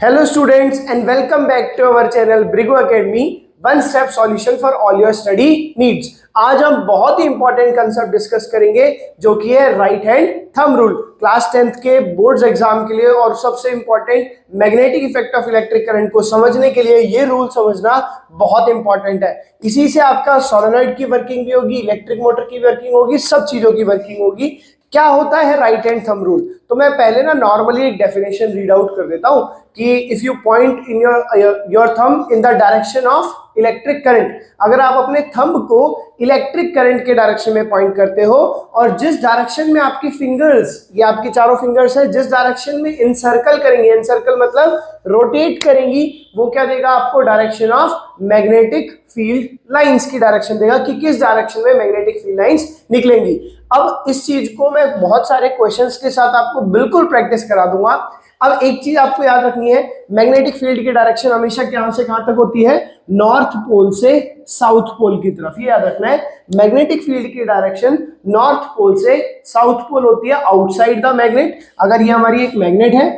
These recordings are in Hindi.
Hello students and welcome back to our channel Brigo Academy, one step solution for all your study needs। आज हम बहुत ही इंपॉर्टेंट कंसेप्ट डिस्कस करेंगे जो कि है right hand thumb rule. Class 10th के बोर्ड्स एग्जाम के लिए और सबसे important magnetic effect of electric current को समझने के लिए ये रूल समझना बहुत इंपॉर्टेंट है। इसी से आपका सोलेनॉइड की वर्किंग भी होगी, इलेक्ट्रिक मोटर की वर्किंग होगी, सब चीजों की वर्किंग होगी। क्या होता है राइट हैंड थंब रूल? तो मैं पहले ना नॉर्मली एक डेफिनेशन रीड आउट कर देता हूं कि if you point in your thumb in the direction of electric current, अगर आप अपने थंब को इलेक्ट्रिक करंट के डायरेक्शन में पॉइंट करते हो और जिस डायरेक्शन में आपकी फिंगर्स, ये आपकी चारों फिंगर्स है, जिस डायरेक्शन में इनसर्कल करेंगी, इनसर्कल मतलब रोटेट करेंगी, वो क्या देगा आपको? Direction of magnetic field lines की डायरेक्शन देगा कि किस डायरेक्शन में मैग्नेटिक फील्ड लाइंस निकलेंगी। अब इस चीज को मैं बहुत सारे क्वेश्चंस के साथ आपको बिल्कुल प्रैक्टिस करा दूंगा। अब एक चीज आपको याद रखनी है, मैग्नेटिक फील्ड की डायरेक्शन हमेशा कहां से कहां तक होती है? नॉर्थ पोल से साउथ पोल की तरफ। ये याद रखना है, मैग्नेटिक फील्ड की डायरेक्शन नॉर्थ पोल से साउथ पोल होती है, आउटसाइड द मैग्नेट। अगर ये हमारी एक मैग्नेट है,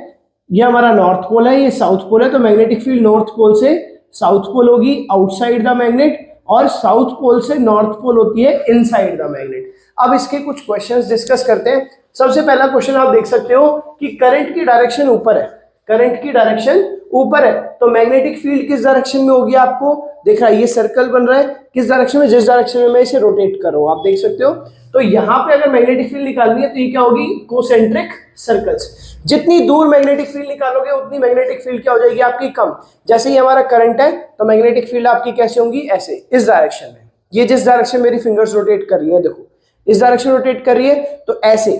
ये हमारा नॉर्थ पोल है, ये साउथ पोल है, तो मैग्नेटिक फील्ड नॉर्थ पोल से साउथ पोल होगी, आउटसाइड द मैग्नेट, और साउथ पोल से नॉर्थ पोल होती है इनसाइड द मैग्नेट। अब इसके कुछ क्वेश्चंस डिस्कस करते हैं। सबसे पहला क्वेश्चन आप देख सकते हो कि करंट की डायरेक्शन ऊपर है, करंट की डायरेक्शन ऊपर है, तो मैग्नेटिक फील्ड किस डायरेक्शन में होगी? आपको दिख रहा है ये सर्कल बन रहा है, किस डायरेक्शन में? जिस डायरेक्शन में मैं इसे रोटेट कर रहा हूं, आप देख सकते हो। तो यहां पे अगर मैग्नेटिक फील्ड निकालनी है तो ये क्या होगी? Concentric circles. जितनी दूर मैग्नेटिक फील्ड निकालोगे उतनी मैग्नेटिक फील्ड क्या हो जाएगी आपकी? कम। जैसे ही हमारा करंट है तो मैग्नेटिक फील्ड आपकी कैसे होंगी? ऐसे, इस डायरेक्शन में। ये जिस डायरेक्शन मेरी फिंगर्स रोटेट कर रही है, देखो इस डायरेक्शन रोटेट कर रही है, तो ऐसे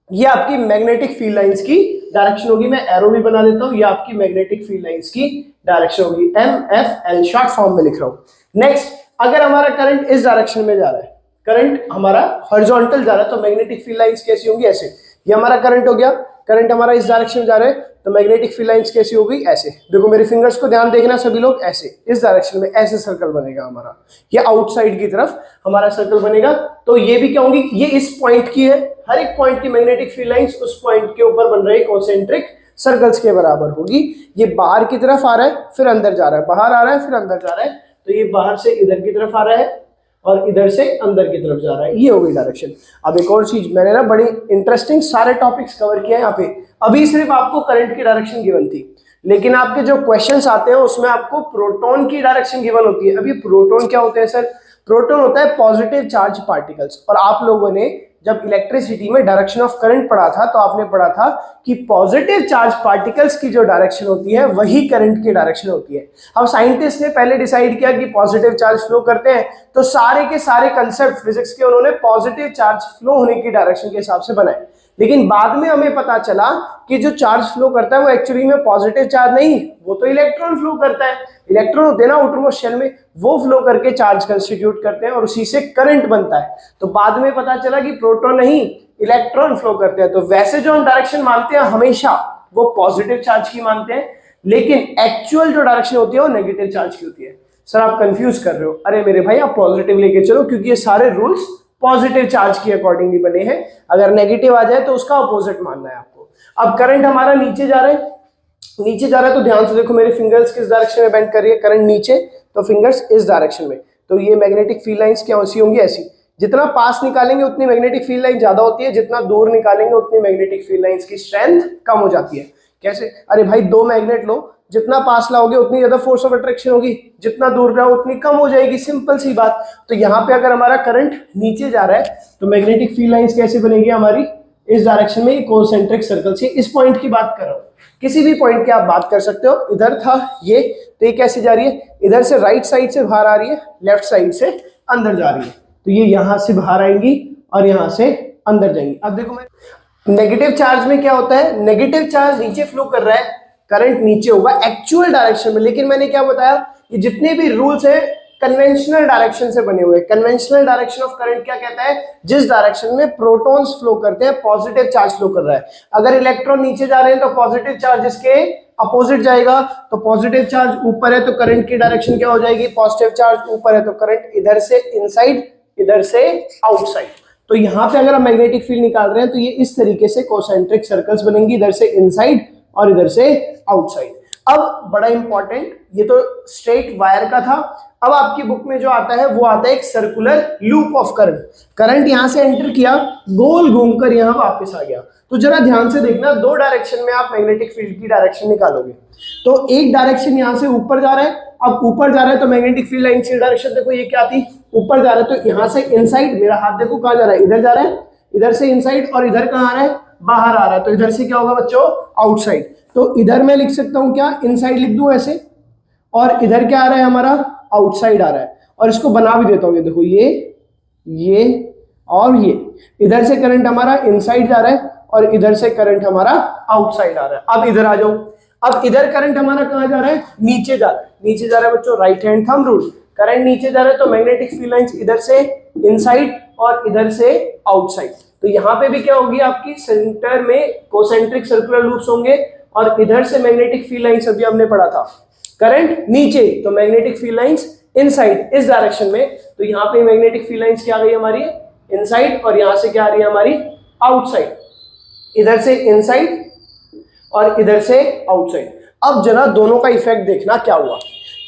ये आपकी मैग्नेटिक फील्ड लाइंस की डायरेक्शन होगी। मैं एरो भी बना देता हूं, ये आपकी मैग्नेटिक फील्ड लाइंस की डायरेक्शन होगी, MFL शॉर्ट फॉर्म में लिख रहा हूं। नेक्स्ट, अगर हमारा करंट इस डायरेक्शन में जा रहा है, करंट हमारा हॉरिजॉन्टल जा रहा है, तो मैग्नेटिक फील्ड लाइंस कैसी होंगी? ऐसे। ये हमारा करंट हो गया, करंट हमारा इस डायरेक्शन में जा रहा है, तो मैग्नेटिक फील्ड लाइंस कैसी होगी? ऐसे। देखो मेरे फिंगर्स को ध्यान देखना सभी लोग, ऐसे इस डायरेक्शन में ऐसे सर्कल बनेगा हमारा, ये आउटसाइड की तरफ हमारा सर्कल बनेगा। तो ये भी क्या होंगी? ये इस पॉइंट की है, हर एक पॉइंट की मैग्नेटिक फील्ड लाइंस उस पॉइंट के ऊपर बन रही कॉन्सेंट्रिक सर्कल्स के बराबर होगी। ये बाहर की तरफ आ रहा है फिर अंदर जा रहा है, बाहर आ रहा है फिर अंदर जा रहा है, तो ये बाहर से इधर की तरफ आ रहा है और इधर से अंदर की तरफ जा रहा है, ये हो गई डायरेक्शन। अब एक और चीज, मैंने ना बड़ी इंटरेस्टिंग सारे टॉपिक्स कवर किए हैं यहाँ पे। अभी सिर्फ आपको करंट की डायरेक्शन गिवन थी, लेकिन आपके जो क्वेश्चंस आते हैं उसमें आपको प्रोटॉन की डायरेक्शन गिवन होती है। अभी प्रोटॉन क्या होते हैं सर? प्रोटॉन होता है पॉजिटिव चार्ज पार्टिकल्स। और आप लोगों ने जब इलेक्ट्रिसिटी में डायरेक्शन ऑफ करंट पढ़ा था तो आपने पढ़ा था कि पॉजिटिव चार्ज पार्टिकल्स की जो डायरेक्शन होती है वही करंट की डायरेक्शन होती है। अब साइंटिस्ट ने पहले डिसाइड किया कि पॉजिटिव चार्ज फ्लो करते हैं, तो सारे के सारे कंसेप्ट फिजिक्स के उन्होंने पॉजिटिव चार्ज फ्लो होने की डायरेक्शन के हिसाब से बनाए। लेकिन बाद में हमें पता चला कि जो चार्ज फ्लो करता है वो एक्चुअली में पॉजिटिव चार्ज नहीं, वो तो इलेक्ट्रॉन फ्लो करता है। इलेक्ट्रॉन होते हैं ना आउटरमोस्ट शेल में, वो फ्लो करके चार्ज कंस्टिट्यूट करते हैं और उसी से करंट बनता है। तो बाद में पता चला कि प्रोटॉन नहीं, इलेक्ट्रॉन फ्लो करते हैं। तो वैसे जो हम डायरेक्शन मानते हैं हमेशा वो पॉजिटिव चार्ज की मानते हैं, लेकिन एक्चुअल जो डायरेक्शन होती है वो नेगेटिव चार्ज की होती है। सर आप कंफ्यूज कर रहे हो? अरे मेरे भाई आप पॉजिटिव लेके चलो, क्योंकि ये सारे रूल्स पॉजिटिव चार्ज के अकॉर्डिंगली बने हैं। अगर नेगेटिव आ जाए तो उसका अपोजिट मानना है आपको। अब करंट हमारा नीचे जा रहा है, नीचे जा रहा है, तो ध्यान से देखो मेरे फिंगर्स किस डायरेक्शन में बेंड कर रही है? करंट नीचे, तो फिंगर्स इस डायरेक्शन में। तो ये मैग्नेटिक फील्ड लाइंस क्या सी होंगी? ऐसी। जितना पास निकालेंगे उतनी मैग्नेटिक फील्ड लाइन ज्यादा होती है, जितना दूर निकालेंगे उतनी मैग्नेटिक फील्ड लाइंस की स्ट्रेंथ कम हो जाती है। कैसे? अरे भाई दो मैग्नेट लो, जितना पास लाओगे उतनी ज्यादा फोर्स ऑफ अट्रैक्शन होगी, जितना दूर रहो उतनी कम हो जाएगी, सिंपल सी बात। तो यहाँ पे अगर हमारा करंट नीचे जा रहा है तो मैग्नेटिक फील्ड लाइंस कैसे बनेगी हमारी? इस डायरेक्शन में, कॉन्सेंट्रिक सर्कल से। इस पॉइंट की बात कर रहा हूं, किसी भी पॉइंट की आप बात कर सकते हो। इधर था ये, तो ये कैसे जा रही है? इधर से राइट साइड से बाहर आ रही है, लेफ्ट साइड से अंदर जा रही है, तो ये यहां से बाहर आएंगी और यहां से अंदर जाएंगी। अब देखो मैं नेगेटिव चार्ज में क्या होता है? नेगेटिव चार्ज नीचे फ्लो कर रहा है, करंट नीचे होगा एक्चुअल डायरेक्शन में। लेकिन मैंने क्या बताया, ये जितने भी रूल्स हैं कन्वेंशनल डायरेक्शन से बने हुए। कन्वेंशनल डायरेक्शन ऑफ करंट क्या कहता है? जिस डायरेक्शन में प्रोटॉन्स फ्लो करते हैं, पॉजिटिव चार्ज फ्लो कर रहा है। अगर इलेक्ट्रॉन नीचे जा रहे हैं तो पॉजिटिव चार्ज इसके अपोजिट जाएगा, तो पॉजिटिव चार्ज ऊपर है तो करंट की डायरेक्शन क्या हो जाएगी? पॉजिटिव चार्ज ऊपर है तो करंट इधर से इनसाइड, इधर से आउटसाइड। तो यहाँ पे अगर हम मैग्नेटिक फील्ड निकाल रहे हैं तो ये इस तरीके से कॉन्सेंट्रिक सर्कल्स बनेंगी, इधर से इनसाइड और इधर से आउटसाइड। अब बड़ा इंपॉर्टेंट, ये तो स्ट्रेट वायर का था, अब आपकी बुक में जो आता है वो आता है एक circular loop of current. Current यहां से एंटर किया, गोल घूमकर यहां वापस आ गया। तो जरा ध्यान से देखना, दो डायरेक्शन में आप मैग्नेटिक फील्ड की डायरेक्शन निकालोगे। तो एक डायरेक्शन यहां से ऊपर जा रहा है, अब ऊपर जा रहा है तो मैग्नेटिक फील्ड लाइन की डायरेक्शन देखो ये क्या थी, ऊपर जा रहा है। तो यहां से इनसाइड, मेरा हाथ देखो कहां जा रहा है, इधर जा रहा है, इधर से इनसाइड, और इधर कहां आ रहा है, बाहर आ रहा है। तो इधर से क्या होगा बच्चों, आउटसाइड। तो इधर मैं लिख सकता हूं क्या, इनसाइड लिख दूं ऐसे, और इधर क्या आ रहा है हमारा, आउटसाइड आ रहा है। और इसको बना भी देता हूं, ये देखो ये और ये, इधर से करंट हमारा इनसाइड जा रहा है और इधर से करंट हमारा आउटसाइड आ रहा है। अब इधर आ जाओ, अब इधर करंट हमारा कहां जा रहा है, नीचे जा रहा है। नीचे जा रहा है बच्चों, right hand thumb rule, current नीचे जा रहा है तो मैग्नेटिक फील्ड लाइंस इधर से इनसाइड और इधर से आउटसाइड। तो यहां पे भी क्या होगी, आपकी सेंटर में कोसेंट्रिक सर्कुलर लूप्स होंगे, और इधर से मैग्नेटिक फील्ड लाइंस अभी हमने पढ़ा था, करंट नीचे तो मैग्नेटिक फील्ड लाइंस इनसाइड इस डायरेक्शन में। तो यहाँ पे मैग्नेटिक फील्ड लाइंस क्या आ गई हमारी, इनसाइड, और यहां से क्या आ रही है हमारी, आउटसाइड। इधर से इनसाइड और इधर से आउटसाइड। अब जरा दोनों का इफेक्ट देखना क्या हुआ,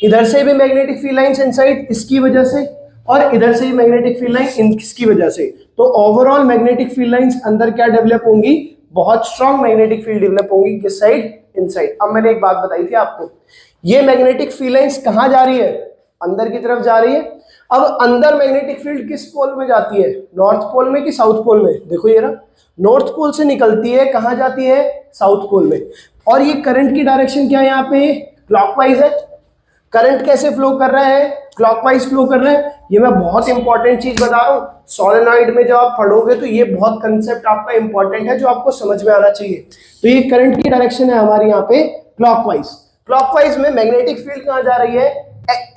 इधर से भी मैग्नेटिक फील्ड लाइंस इनसाइड इसकी वजह से, और इधर से भी मैग्नेटिक फील्ड लाइन इसकी वजह से। तो ओवरऑल मैग्नेटिक फील्ड लाइंस अंदर क्या डेवलप होंगी, बहुत स्ट्रॉन्ग मैग्नेटिक फील्ड डेवलप होंगी, किस साइड, इनसाइड। अब मैंने एक बात बताई थी आपको, ये मैग्नेटिक फील्ड लाइंस कहां जा रही है, अंदर की तरफ जा रही है। अब अंदर मैग्नेटिक फील्ड किस पोल में जाती है, नॉर्थ पोल में कि साउथ पोल में, देखो ये रहा, नॉर्थ पोल से निकलती है, कहां जाती है, साउथ पोल में। और ये करंट की डायरेक्शन क्या है, यहाँ पे क्लॉकवाइज है। करंट कैसे फ्लो कर रहा है, क्लॉकवाइज फ्लो कर रहा है। ये मैं बहुत इंपॉर्टेंट चीज बता रहा हूँ, सोलेनॉइड में जब आप पढ़ोगे तो ये बहुत कंसेप्ट आपका इंपॉर्टेंट है जो आपको समझ में आना चाहिए। तो ये करंट की डायरेक्शन है हमारी यहाँ पे क्लॉकवाइज। क्लॉकवाइज में मैग्नेटिक फील्ड कहां जा रही है,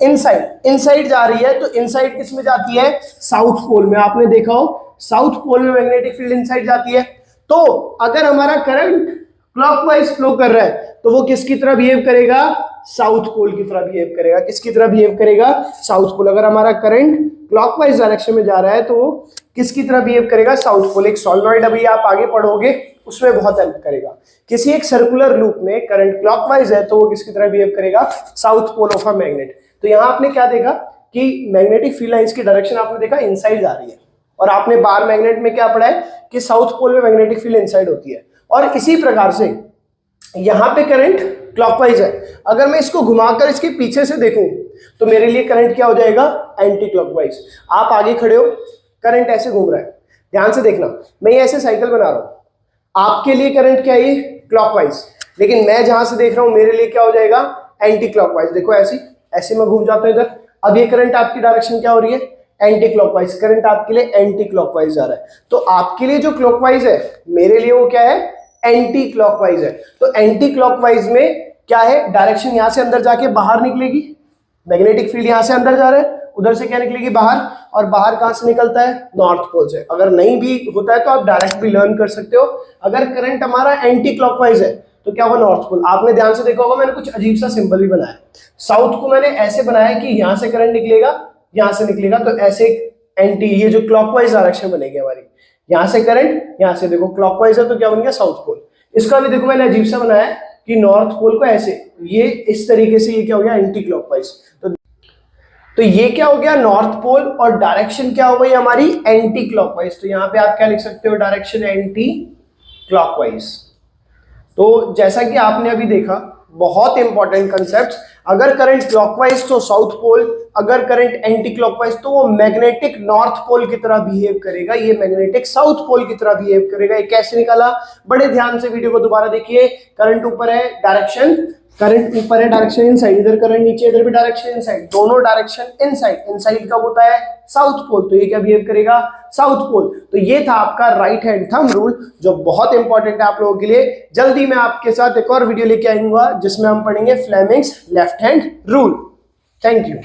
इनसाइड जा रही है। तो इनसाइड किस में जाती है, साउथ पोल में। आपने देखा हो साउथ पोल में मैग्नेटिक फील्ड इनसाइड जाती है। तो अगर हमारा करंट क्लॉकवाइज फ्लो कर रहा है तो वो किसकी तरह बिहेव करेगा, साउथ पोल की तरह बिहेव करेगा। किसकी तरह बिहेव करेगा, साउथ पोल। अगर हमारा करंट क्लॉकवाइज डायरेक्शन में जा रहा है तो वो किसकी तरह बिहेव करेगा, साउथ पोल। एक सॉलिनॉइड अभी आप आगे पढ़ोगे उसमें बहुत हेल्प करेगा। किसी एक सर्कुलर लूप में करंट क्लॉकवाइज है तो वो किसकी तरह बिहेव करेगा, south pole of a magnet. तो यहां आपने क्या देखा कि मैग्नेटिक फील्ड लाइंस की डायरेक्शन आपने देखा इनसाइड जा रही है, और आपने बार मैग्नेट में क्या पढ़ा है कि साउथ पोल में मैग्नेटिक फील्ड इनसाइड होती है। और इसी प्रकार से यहां पे करंट क्लॉकवाइज है, अगर मैं इसको घुमाकर इसके पीछे से देखूं तो मेरे लिए करंट क्या हो जाएगा, एंटी क्लॉकवाइज। आप आगे खड़े हो, करंट ऐसे घूम रहा है, ध्यान से देखना, मैं ये ऐसे साइकिल बना रहा हूं, आपके लिए करंट क्या है, क्लॉकवाइज, लेकिन मैं जहां से देख रहा हूं मेरे लिए क्या हो जाएगा, एंटी क्लॉकवाइज। देखो ऐसे मैं घूम जाता हूं इधर, अब ये करंट आपकी डायरेक्शन क्या हो रही है, एंटी क्लॉकवाइज। करंट आपके लिए एंटी क्लॉकवाइज जा रहा है। तो आपके लिए जो क्लॉकवाइज है मेरे लिए वो क्या है, एंटी क्लॉकवाइज है। तो एंटी क्लॉकवाइज में क्या है, डायरेक्शन यहां से अंदर जाके बाहर निकलेगी, मैग्नेटिक फील्ड यहां से अंदर जा रहा है, उधर से क्या निकलेगी, बाहर। और बाहर कहां से निकलता है, नॉर्थ पोल से। अगर नहीं भी होता है तो आप डायरेक्ट भी लर्न कर सकते हो। अगर करंट हमारा एंटी क्लॉकवाइज है तो क्या हुआ, नॉर्थ पोल। आपने ध्यान से देखा होगा मैंने कुछ अजीब सा सिंबल भी बनाया, साउथ को मैंने ऐसे बनाया कि यहां से करंट निकलेगा, यहां से निकलेगा, तो ऐसे एंटी, ये जो क्लॉकवाइज डायरेक्शन बनेगी हमारी, यहां से करंट, यहां से देखो क्लॉकवाइज है तो क्या बन गया, साउथ पोल। इसका भी देखो मैंने अजीब सा बनाया कि नॉर्थ पोल को ऐसे, ये इस तरीके से, ये क्या हो गया, एंटी क्लॉकवाइज। तो ये क्या हो गया, नॉर्थ पोल, और डायरेक्शन क्या हो गई हमारी, एंटी क्लॉकवाइज। तो यहां पे आप क्या लिख सकते हो, डायरेक्शन एंटी क्लॉकवाइज। तो जैसा कि आपने अभी देखा, बहुत इंपॉर्टेंट कंसेप्ट, अगर करंट क्लॉकवाइज तो साउथ पोल, अगर करंट एंटी क्लॉकवाइज तो वो मैग्नेटिक नॉर्थ पोल की तरह बिहेव करेगा, ये मैग्नेटिक साउथ पोल की तरह बिहेव करेगा। ये कैसे निकाला, बड़े ध्यान से वीडियो को दोबारा देखिए। करंट ऊपर है, डायरेक्शन, करंट ऊपर है, डायरेक्शन इनसाइड, इधर करंट नीचे, इधर भी डायरेक्शन इनसाइड, दोनों डायरेक्शन इनसाइड। इनसाइड कब होता है, साउथ पोल, तो ये क्या बिहेव करेगा, साउथ पोल। तो ये था आपका राइट हैंड थंब रूल, जो बहुत इंपॉर्टेंट है आप लोगों के लिए। जल्दी मैं आपके साथ एक और वीडियो लेके आऊंगा जिसमें हम पढ़ेंगे Fleming's left hand rule. Thank you.